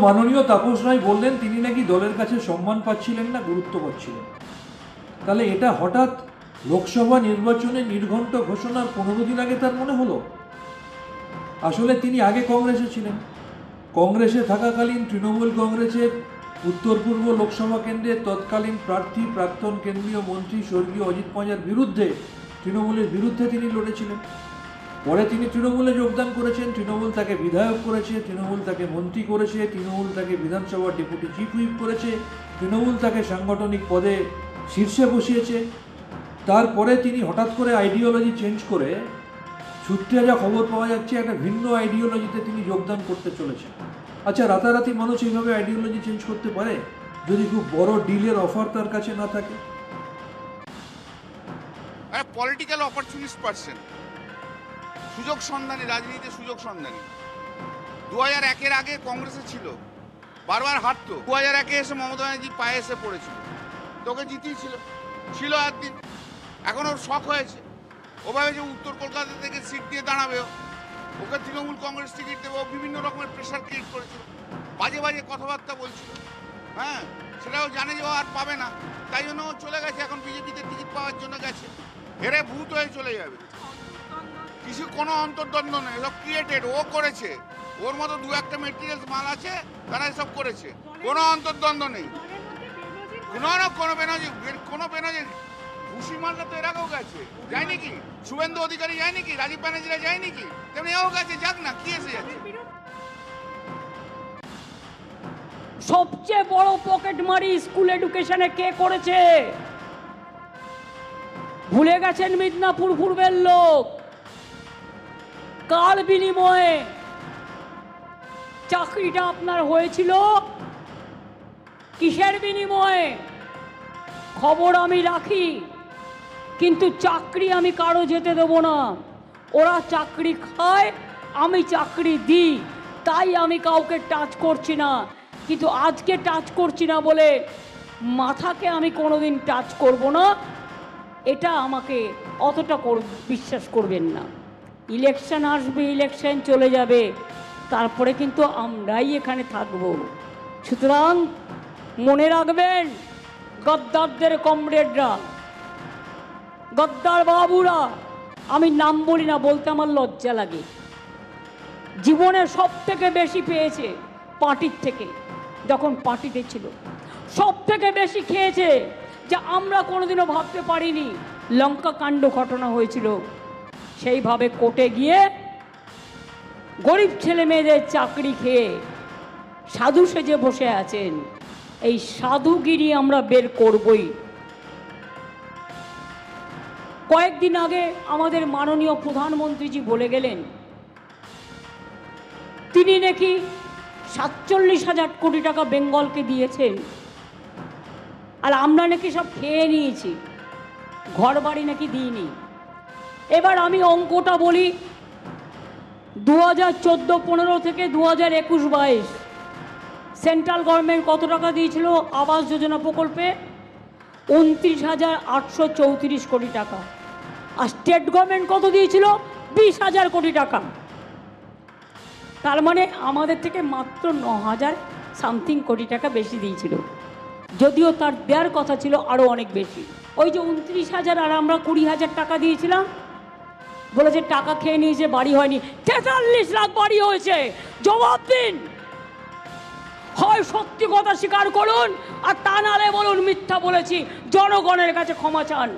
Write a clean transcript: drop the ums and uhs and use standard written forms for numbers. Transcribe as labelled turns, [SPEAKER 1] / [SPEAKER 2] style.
[SPEAKER 1] মাননীয় তাপস রায় বললেন তিনি নাকি দলের কাছে সম্মান পাচ্ছিলেন না, গুরুত্ব পাচ্ছিলেন। তাহলে এটা হঠাৎ লোকসভা নির্বাচনে নির্ঘণ্ট ঘোষণার 15 দিন আগে তার মনে হলো? আসলে তিনি আগে কংগ্রেসে ছিলেন। কংগ্রেসে থাকাকালীন তৃণমূল কংগ্রেসের উত্তর পূর্ব লোকসভা কেন্দ্রের তৎকালীন প্রার্থী প্রাক্তন কেন্দ্রীয় মন্ত্রী স্বর্গীয় অজিত পাঁজার বিরুদ্ধে, তৃণমূলের বিরুদ্ধে তিনি লড়েছিলেন। পরে তিনি তৃণমূলে যোগদান করেছেন, তৃণমূল তাকে বিধায়ক করেছে, তৃণমূল তাকে মন্ত্রী করেছে, তৃণমূল তাকে বিধানসভার ডেপুটি চিফ হুইপ করেছে, তৃণমূল তাকে সাংগঠনিক পদে শীর্ষে বসিয়েছে। তারপরে তিনি হঠাৎ করে আইডিওলজি চেঞ্জ করে, সূত্রে যা খবর পাওয়া যাচ্ছে একটা ভিন্ন আইডিওলজিতে তিনি যোগদান করতে চলেছেন। আচ্ছা, রাতারাতি মানুষ এইভাবে আইডিওলজি চেঞ্জ করতে পারে যদি খুব বড় ডিলের অফার তার কাছে না থাকে?
[SPEAKER 2] পলিটিক্যাল অপরচুনিস্ট পারসন, সুযোগ সন্ধানী, রাজনীতিতে সুযোগ সন্ধানী। 2001-এর আগে কংগ্রেসে ছিল, বারবার হারতো। 2001-এ এসে মমতা ব্যানার্জি পায়ে এসে পড়েছিল, তোকে জিতিয়েছিল, ছিল একদিন। এখন ওর শখ হয়েছে, ওভাবে যে উত্তর কলকাতা থেকে সিট দিয়ে দাঁড়াবে, ওকে তৃণমূল কংগ্রেস টিকিট দেবে, ও বিভিন্ন রকমের প্রেশার ক্রিয়েট করেছিল, বাজে বাজে কথাবার্তা বলছিল। হ্যাঁ, সেটাও জানে যে ও আর পাবে না, তাই জন্য ও চলে গেছে। এখন বিজেপিতে টিকিট পাওয়ার জন্য গেছে, হেরে ভূত হয়ে চলে যাবে। কিছু কোনো অন্তর্দ্বন্দ্ব নেই, এসব ক্রিয়েটেড, ও করেছে। ওর মতো দু একটা মেটেরিয়ালস মাল আছে, তারা এসব করেছে, কোনো অন্তর্দ্বন্দ্ব নেই। কোনো বেনাজি ঘুষি মারলে তো এর আগেও গেছে, যায় নাকি? শুভেন্দু অধিকারী যায় নাকি? রাজীব ব্যানার্জিরা যায় নাকি? তেমনি এও গেছে, যাক না, কি এসে যাচ্ছে।
[SPEAKER 3] সবচেয়ে বড় পকেট মারি স্কুল এডুকেশনে কে করেছে? ভুলে গেছেন মিদনাপুর পূর্বের লোক। কার বিনিময়ে চাকরিটা আপনার হয়েছিল? কিসের বিনিময়ে? খবর আমি রাখি, কিন্তু চাকরি আমি কারো যেতে দেবো না। ওরা চাকরি খায়, আমি চাকরি দিই, তাই আমি কাউকে টাচ করছি না। কিন্তু আজকে টাচ করছি না বলে মাথাকে আমি কোনোদিন টাচ করব না, এটা আমাকে অতটা বিশ্বাস করবেন না। ইলেকশন আসবে, ইলেকশন চলে যাবে, তারপরে কিন্তু আমরাই এখানে থাকব। সুতরাং মনে রাখবেন, গদ্দারদের কমরেডরা, গদ্দার বাবুরা, আমি নাম বলি না, বলতে আমার লজ্জা লাগে, জীবনে সব থেকে বেশি পেয়েছে পার্টির থেকে। যখন পার্টিতে ছিল সব থেকে বেশি খেয়েছে, যা আমরা কোনোদিনও ভাবতে পারিনি। লঙ্কা কাণ্ড ঘটনা হয়েছিল, সেইভাবে কোর্টে গিয়ে গরিব ছেলে মেয়েদের চাকরি খেয়ে সাধু সেজে বসে আছেন। এই সাধুগিরি আমরা বের করবই। কয়েকদিন আগে আমাদের মাননীয় প্রধানমন্ত্রীজি বলে গেলেন তিনি নাকি 47,000 কোটি টাকা বেঙ্গলকে দিয়েছেন, আর আমরা নাকি সব খেয়ে নিয়েছি, ঘর বাড়ি নাকি দিইনি। এবার আমি অঙ্কটা বলি, 2014-15 থেকে 2021-22 সেন্ট্রাল গভর্নমেন্ট কত টাকা দিয়েছিল আবাস যোজনা প্রকল্পে? 29,834 কোটি টাকা। আর স্টেট গভর্নমেন্ট কত দিয়েছিল? 20,000 কোটি টাকা। তার মানে আমাদের থেকে মাত্র 9,000 সামথিং কোটি টাকা বেশি দিয়েছিল, যদিও তার দেওয়ার কথা ছিল আরও অনেক বেশি। ওই যে 29,000 আর আমরা 20,000 টাকা দিয়েছিলাম, বলেছে টাকা খেয়ে নিয়েছে, বাড়ি হয়নি। 43 লাখ বাড়ি হয়েছে। জবাব দিন, হয় সত্যি কথা স্বীকার করুন, আর তা নাহলে বলুন মিথ্যা বলেছি, জনগণের কাছে ক্ষমা চান।